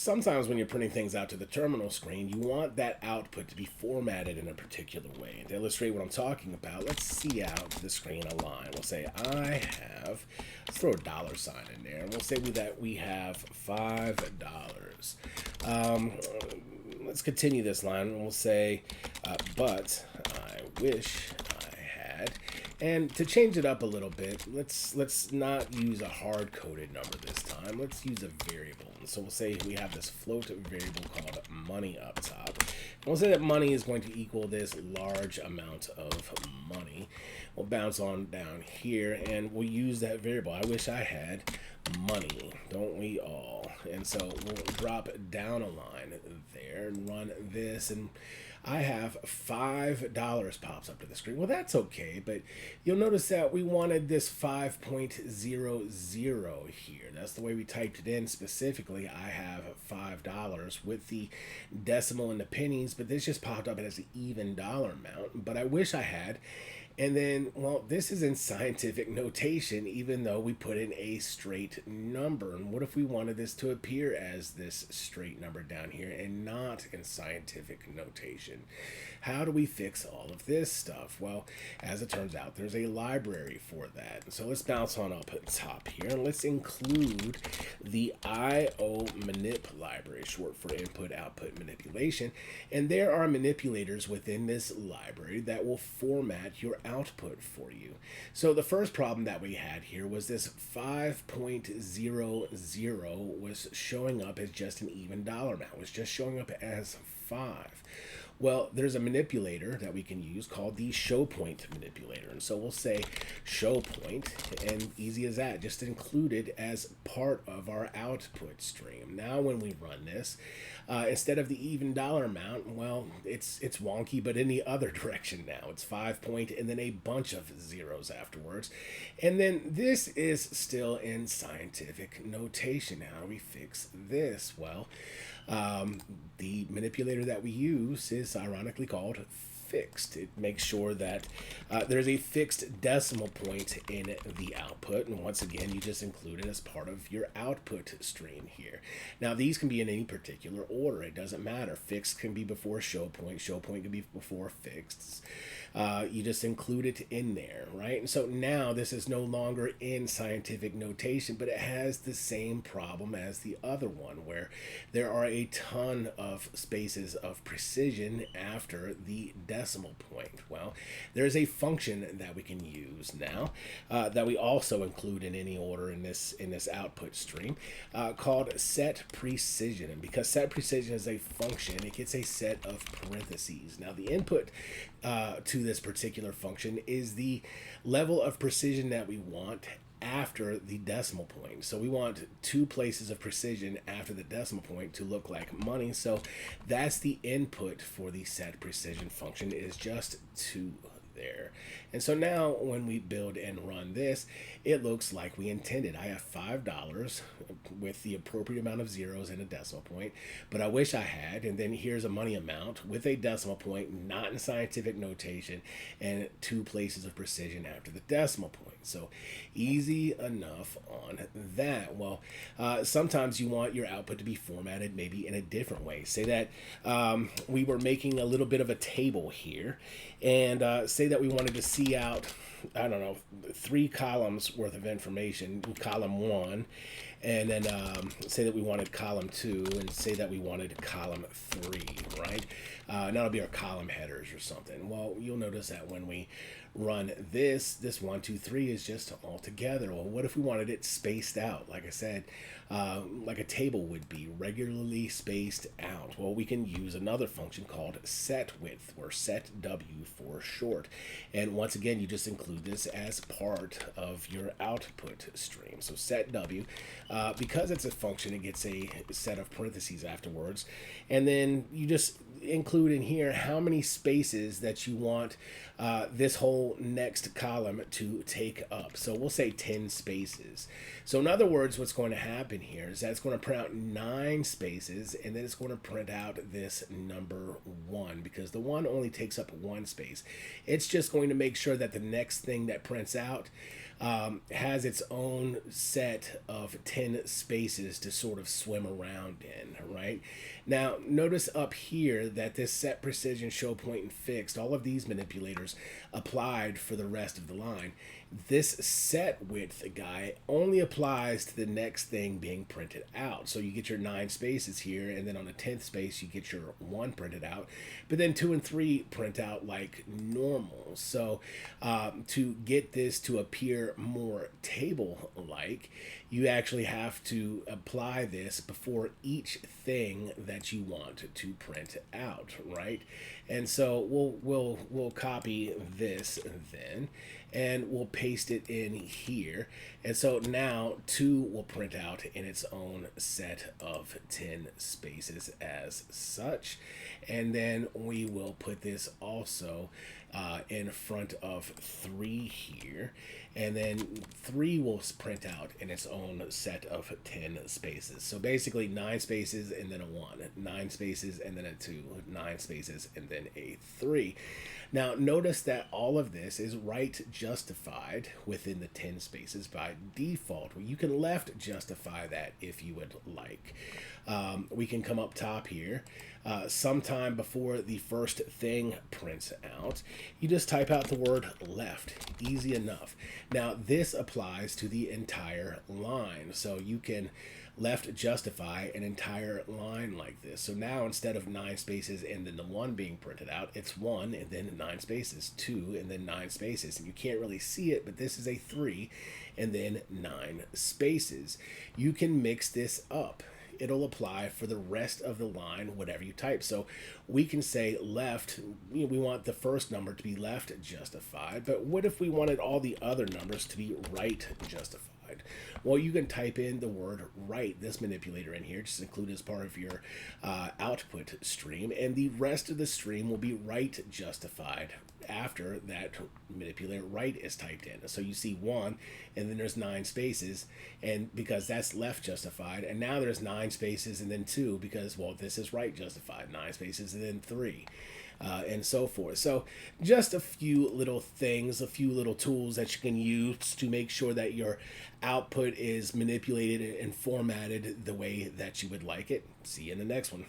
sometimes when you're printing things out to the terminal screen, you want that output to be formatted in a particular way. And to illustrate what I'm talking about, let's see out the screen a line. We'll say I have, let's throw a $sign in there, and we'll say that we have $5. Let's continue this line, and we'll say, but I wish I had. And to change it up a little bit, let's not use a hard-coded number this time. Let's use a variable. And so we'll say we have this float variable called money up top. And we'll say that money is going to equal this large amount of money. We'll bounce on down here, and we'll use that variable. I wish I had money, don't we all? And so we'll drop down a line there and run this, and I have $5 pops up to the screen. Well, that's okay, but you'll notice that we wanted this 5.00 here. That's the way we typed it in specifically. I have $5 with the decimal and the pennies, but this just popped up as an even dollar amount. But I wish I had. And then, well, this is in scientific notation, even though we put in a straight number. And what if we wanted this to appear as this straight number down here and not in scientific notation? How do we fix all of this stuff? Well, as it turns out, there's a library for that. So let's bounce on up at top here, and let's include the IO-manip library, short for input-output manipulation. And there are manipulators within this library that will format your output for you. So the first problem that we had here was this 5.00 was showing up as just an even dollar amount. It was just showing up as 5. Well, there's a manipulator that we can use called the show point manipulator. And so we'll say show point, and easy as that, just include it as part of our output stream. Now when we run this, instead of the even dollar amount, well, it's wonky, but in the other direction now. It's 5 point and then a bunch of zeros afterwards. And then this is still in scientific notation. How do we fix this? Well, the manipulator that we use is ironically called fixed. It makes sure that there's a fixed decimal point in the output, and once again you just include it as part of your output stream here. Now these can be in any particular order, it doesn't matter. Fixed can be before show point can be before fixed. You just include it in there, right? And so now this is no longer in scientific notation, but it has the same problem as the other one, where there are a ton of spaces of precision after the decimal point. Well, there's a function that we can use now that we also include in any order in this output stream called set precision. And because set precision is a function, it gets a set of parentheses. Now the input to this particular function is the level of precision that we want after the decimal point. So we want 2 places of precision after the decimal point to look like money. So that's the input for the set precision function, is just 2 there. And so now when we build and run this, it looks like we intended. I have $5 with the appropriate amount of zeros and a decimal point, but I wish I had, and then here's a money amount with a decimal point, not in scientific notation, and 2 places of precision after the decimal point. So easy enough on that. Well, sometimes you want your output to be formatted maybe in a different way. Say that we were making a little bit of a table here, and say that we wanted to see out, I don't know, 3 columns worth of information, column 1, and then say that we wanted column 2, and say that we wanted column 3, right? Now it'll be our column headers or something. Well, you'll notice that when we run this 1, 2, 3 is just all together. Well, what if we wanted it spaced out? Like I said, like a table would be regularly spaced out. Well, we can use another function called set width, or set W for short. And once again, you just include this as part of your output stream. So set W, because it's a function, it gets a set of parentheses afterwards. And then you just include in here how many spaces that you want this whole next column to take up. So we'll say 10 spaces. So in other words, what's going to happen here is that it's going to print out 9 spaces, and then it's going to print out this number 1, because the 1 only takes up 1 space. It's just going to make sure that the next thing that prints out has its own set of 10 spaces to sort of swim around in, right? Now, notice up here that this set, precision, show point, and fixed, all of these manipulators applied for the rest of the line. This set width guy only applies to the next thing being printed out. So you get your 9 spaces here, and then on the 10th space, you get your 1 printed out. But then 2 and 3 print out like normal. So to get this to appear more table-like, you actually have to apply this before each thing that you want to print out, right? And so we'll copy this then, and we'll paste it in here. And so now 2 will print out in its own set of 10 spaces as such. And then we will put this also in front of 3 here. And then 3 will print out in its own set of 10 spaces. So basically 9 spaces and then a 1, 9 spaces and then a 2, 9 spaces and then a 3. Now notice that all of this is right justified within the 10 spaces by default. You can left justify that if you would like. We can come up top here. Sometime before the first thing prints out, you just type out the word left. Easy enough. Now this applies to the entire line, so you can left justify an entire line like this. So now instead of 9 spaces and then the 1 being printed out, it's 1 and then 9 spaces, 2 and then 9 spaces. And you can't really see it, but this is a 3 and then 9 spaces. You can mix this up. It'll apply for the rest of the line, whatever you type. So we can say left, we want the first number to be left justified, but what if we wanted all the other numbers to be right justified? Well, you can type in the word right, this manipulator in here, just include as part of your output stream, and the rest of the stream will be right justified after that manipulator right is typed in. So you see 1, and then there's 9 spaces, and because that's left justified, and now there's 9 spaces and then 2 because, well, this is right justified, 9 spaces and then 3. And so forth. So just a few little things, a few little tools that you can use to make sure that your output is manipulated and formatted the way that you would like it. See you in the next one.